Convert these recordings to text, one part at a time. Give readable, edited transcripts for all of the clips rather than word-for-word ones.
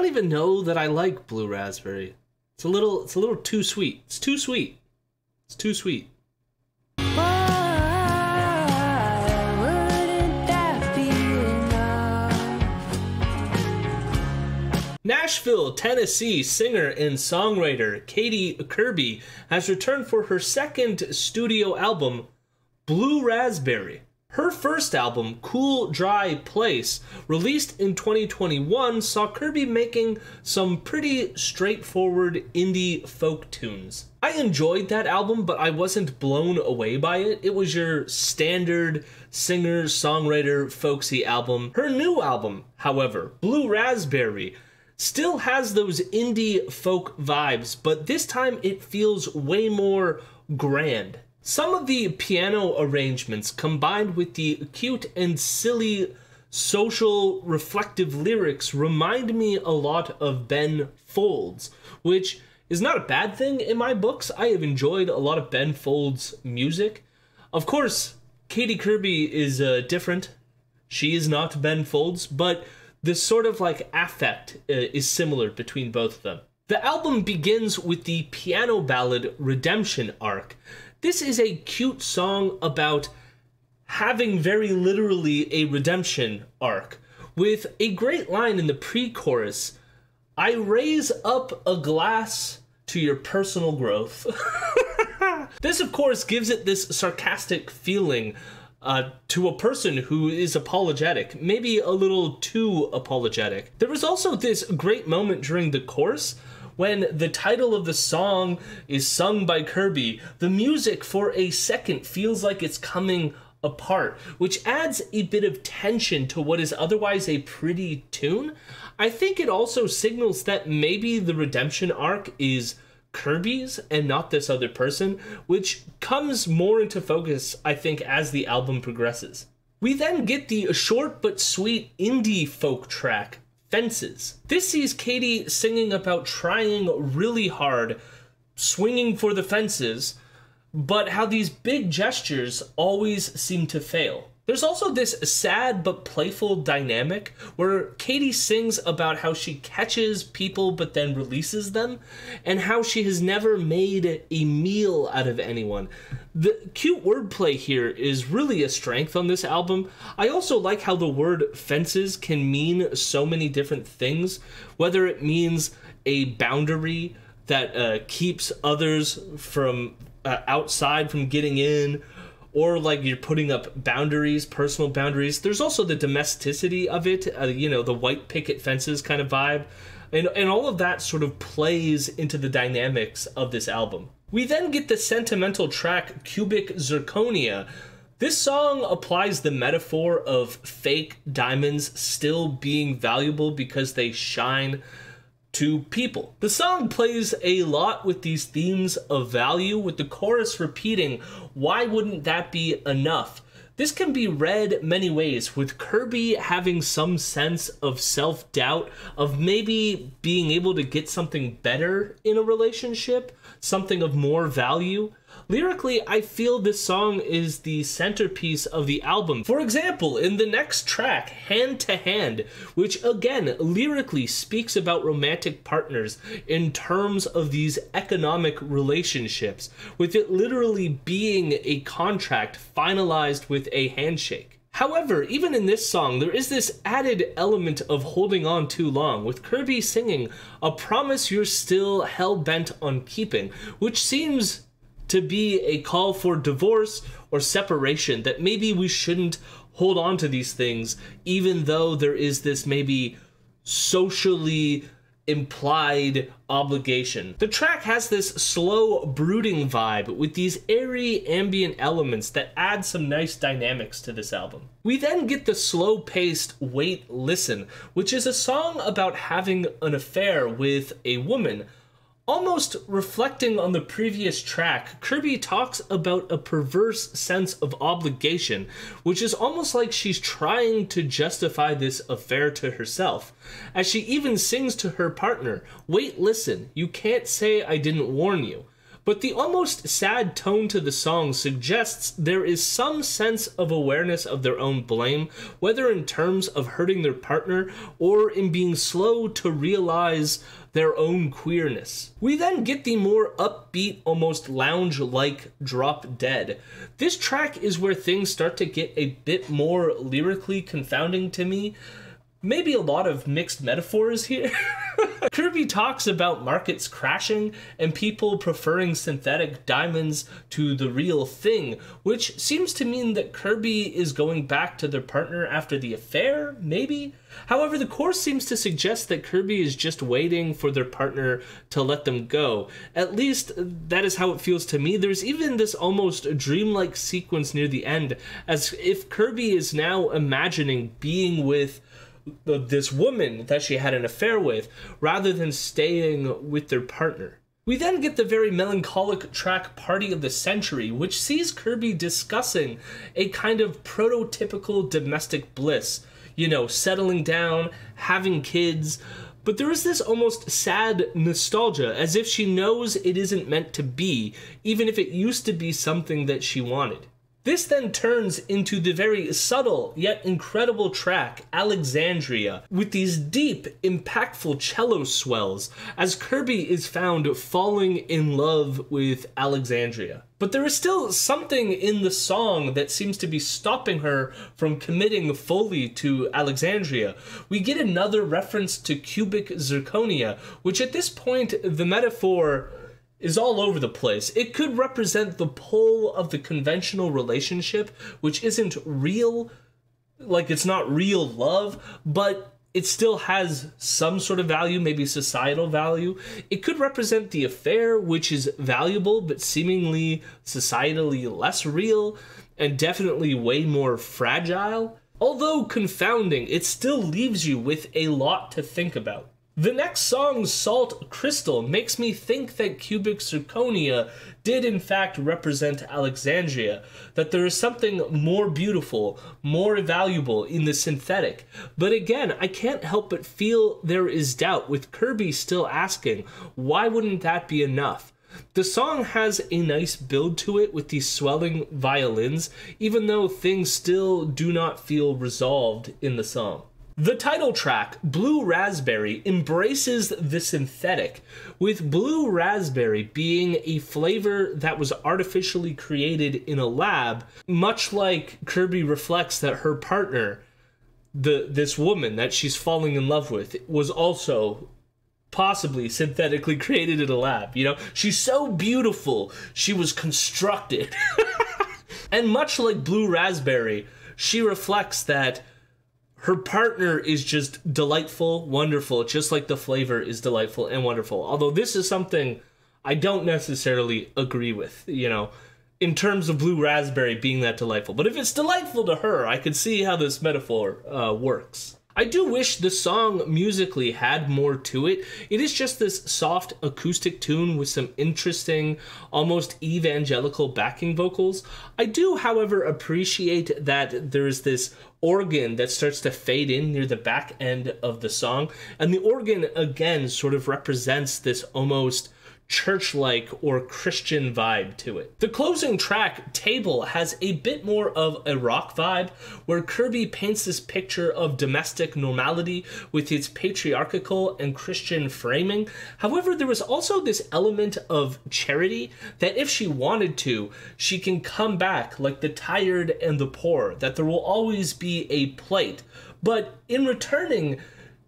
don't even know that I like Blue Raspberry. It's a little too sweet. It's too sweet. It's too sweet. Nashville, Tennessee singer and songwriter Katy Kirby has returned for her second studio album, Blue Raspberry. Her first album, Cool Dry Place, released in 2021, saw Kirby making some pretty straightforward indie folk tunes. I enjoyed that album, but I wasn't blown away by it. It was your standard singer-songwriter folksy album. Her new album, however, Blue Raspberry, still has those indie folk vibes, but this time it feels way more grand. Some of the piano arrangements combined with the cute and silly social reflective lyrics remind me a lot of Ben Folds, which is not a bad thing in my books. I have enjoyed a lot of Ben Folds' music. Of course, Katy Kirby is different. She is not Ben Folds, but this sort of like affect is similar between both of them. The album begins with the piano ballad Redemption Arc. This is a cute song about having very literally a redemption arc, with a great line in the pre-chorus, "I raise up a glass to your personal growth." This, of course, gives it this sarcastic feeling to a person who is apologetic, maybe a little too apologetic. There was also this great moment during the chorus when the title of the song is sung by Kirby. The music for a second feels like it's coming apart, which adds a bit of tension to what is otherwise a pretty tune. I think it also signals that maybe the redemption arc is Kirby's and not this other person, which comes more into focus, I think, as the album progresses. We then get the short but sweet indie folk track, Fences. This sees Katy singing about trying really hard, swinging for the fences, but how these big gestures always seem to fail. There's also this sad but playful dynamic where Katy sings about how she catches people but then releases them, and how she has never made a meal out of anyone. The cute wordplay here is really a strength on this album. I also like how the word fences can mean so many different things, whether it means a boundary that keeps others from outside from getting in, or like you're putting up boundaries, personal boundaries. There's also the domesticity of it, you know, the white picket fences kind of vibe. And all of that sort of plays into the dynamics of this album. We then get the sentimental track Cubic Zirconia. This song applies the metaphor of fake diamonds still being valuable because they shine to people. The song plays a lot with these themes of value, with the chorus repeating, "Why wouldn't that be enough?" This can be read many ways, with Kirby having some sense of self-doubt, of maybe being able to get something better in a relationship, something of more value. Lyrically, I feel this song is the centerpiece of the album. For example, in the next track, Hand to Hand, which again lyrically speaks about romantic partners in terms of these economic relationships, with it literally being a contract finalized with a handshake. However, even in this song, there is this added element of holding on too long, with Kirby singing a promise you're still hell-bent on keeping, which seems to be a call for divorce or separation, that maybe we shouldn't hold on to these things, even though there is this maybe socially implied obligation. The track has this slow, brooding vibe with these airy ambient elements that add some nice dynamics to this album. We then get the slow-paced Wait, Listen, which is a song about having an affair with a woman. Almost reflecting on the previous track, Kirby talks about a perverse sense of obligation, which is almost like she's trying to justify this affair to herself, as she even sings to her partner, "Wait, listen, you can't say I didn't warn you." but the almost sad tone to the song suggests there is some sense of awareness of their own blame, whether in terms of hurting their partner or in being slow to realize their own queerness. We then get the more upbeat, almost lounge-like Drop Dead. This track is where things start to get a bit more lyrically confounding to me. Maybe a lot of mixed metaphors here. Kirby talks about markets crashing and people preferring synthetic diamonds to the real thing, which seems to mean that Kirby is going back to their partner after the affair, maybe? However, the chorus seems to suggest that Kirby is just waiting for their partner to let them go. At least, that is how it feels to me. There's even this almost dreamlike sequence near the end, as if Kirby is now imagining being with this woman that she had an affair with, rather than staying with their partner. We then get the very melancholic track Party of the Century, which sees Kirby discussing a kind of prototypical domestic bliss. You know, settling down, having kids, but there is this almost sad nostalgia, as if she knows it isn't meant to be, even if it used to be something that she wanted. This then turns into the very subtle yet incredible track, Alexandria, with these deep, impactful cello swells, as Kirby is found falling in love with Alexandria. But there is still something in the song that seems to be stopping her from committing fully to Alexandria. We get another reference to cubic zirconia, which at this point, the metaphor is all over the place. It could represent the pull of the conventional relationship, which isn't real, like it's not real love, but it still has some sort of value, maybe societal value. It could represent the affair, which is valuable, but seemingly societally less real, and definitely way more fragile. Although confounding, it still leaves you with a lot to think about. The next song, Salt Crystal, makes me think that cubic zirconia did in fact represent Alexandria, that there is something more beautiful, more valuable in the synthetic. But again, I can't help but feel there is doubt, with Kirby still asking, why wouldn't that be enough? The song has a nice build to it with these swelling violins, even though things still do not feel resolved in the song. The title track, Blue Raspberry, embraces the synthetic, with blue raspberry being a flavor that was artificially created in a lab, much like Kirby reflects that her partner, this woman that she's falling in love with, was also possibly synthetically created in a lab. You know, she's so beautiful, she was constructed. And much like Blue Raspberry, she reflects that her partner is just delightful, wonderful, just like the flavor is delightful and wonderful. Although this is something I don't necessarily agree with, you know, in terms of Blue Raspberry being that delightful. But if it's delightful to her, I could see how this metaphor works. I do wish the song musically had more to it. It is just this soft acoustic tune with some interesting, almost evangelical backing vocals. I do, however, appreciate that there's this organ that starts to fade in near the back end of the song, and the organ again sort of represents this almost church-like or Christian vibe to it. The closing track, Table, has a bit more of a rock vibe, where Kirby paints this picture of domestic normality with its patriarchal and Christian framing. However, there was also this element of charity that if she wanted to, she can come back like the tired and the poor, that there will always be a plate. But in returning,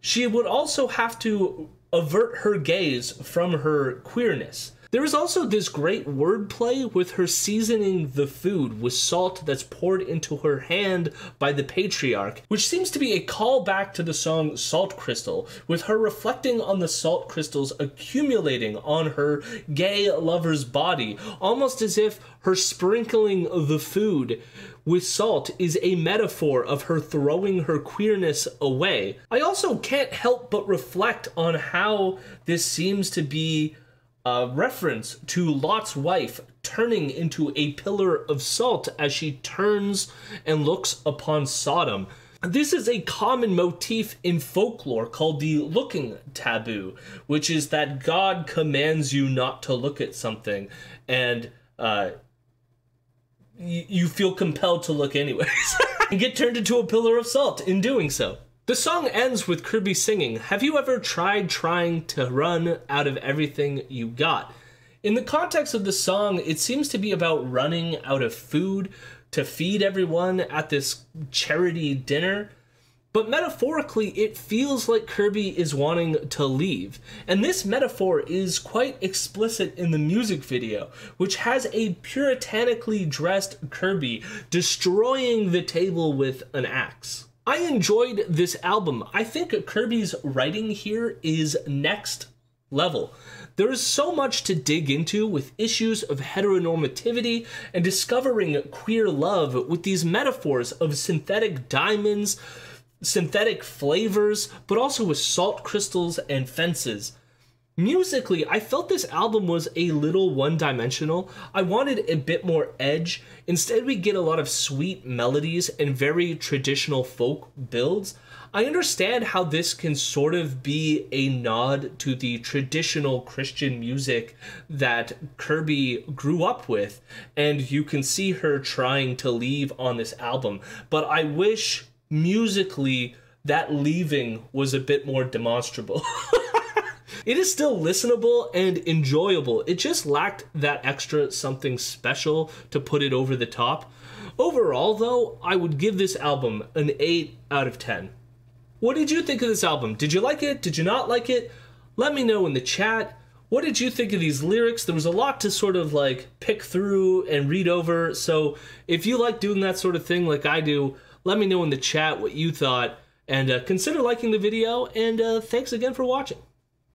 she would also have to avert her gaze from her queerness. There is also this great wordplay with her seasoning the food with salt that's poured into her hand by the patriarch, which seems to be a callback to the song Salt Crystal, with her reflecting on the salt crystals accumulating on her gay lover's body, almost as if her sprinkling the food with salt is a metaphor of her throwing her queerness away. I also can't help but reflect on how this seems to be a reference to Lot's wife turning into a pillar of salt as she turns and looks upon Sodom. This is a common motif in folklore called the looking taboo, which is that God commands you not to look at something, and you feel compelled to look anyways, and get turned into a pillar of salt in doing so. The song ends with Kirby singing, "Have you ever tried trying to run out of everything you got?" In the context of the song, it seems to be about running out of food to feed everyone at this charity dinner. But metaphorically, it feels like Kirby is wanting to leave. And this metaphor is quite explicit in the music video, which has a puritanically dressed Kirby destroying the table with an axe. I enjoyed this album. I think Kirby's writing here is next level. There is so much to dig into with issues of heteronormativity and discovering queer love with these metaphors of synthetic diamonds, synthetic flavors, but also with salt crystals and fences. Musically, I felt this album was a little one-dimensional. I wanted a bit more edge. Instead, we get a lot of sweet melodies and very traditional folk builds. I understand how this can sort of be a nod to the traditional Christian music that Kirby grew up with, and you can see her trying to leave on this album. But I wish musically that leaving was a bit more demonstrable. It is still listenable and enjoyable. It just lacked that extra something special to put it over the top. Overall, though, I would give this album an 8 out of 10. What did you think of this album? Did you like it? Did you not like it? Let me know in the chat. What did you think of these lyrics? There was a lot to sort of like pick through and read over. So if you like doing that sort of thing like I do, let me know in the chat what you thought. And consider liking the video. And thanks again for watching.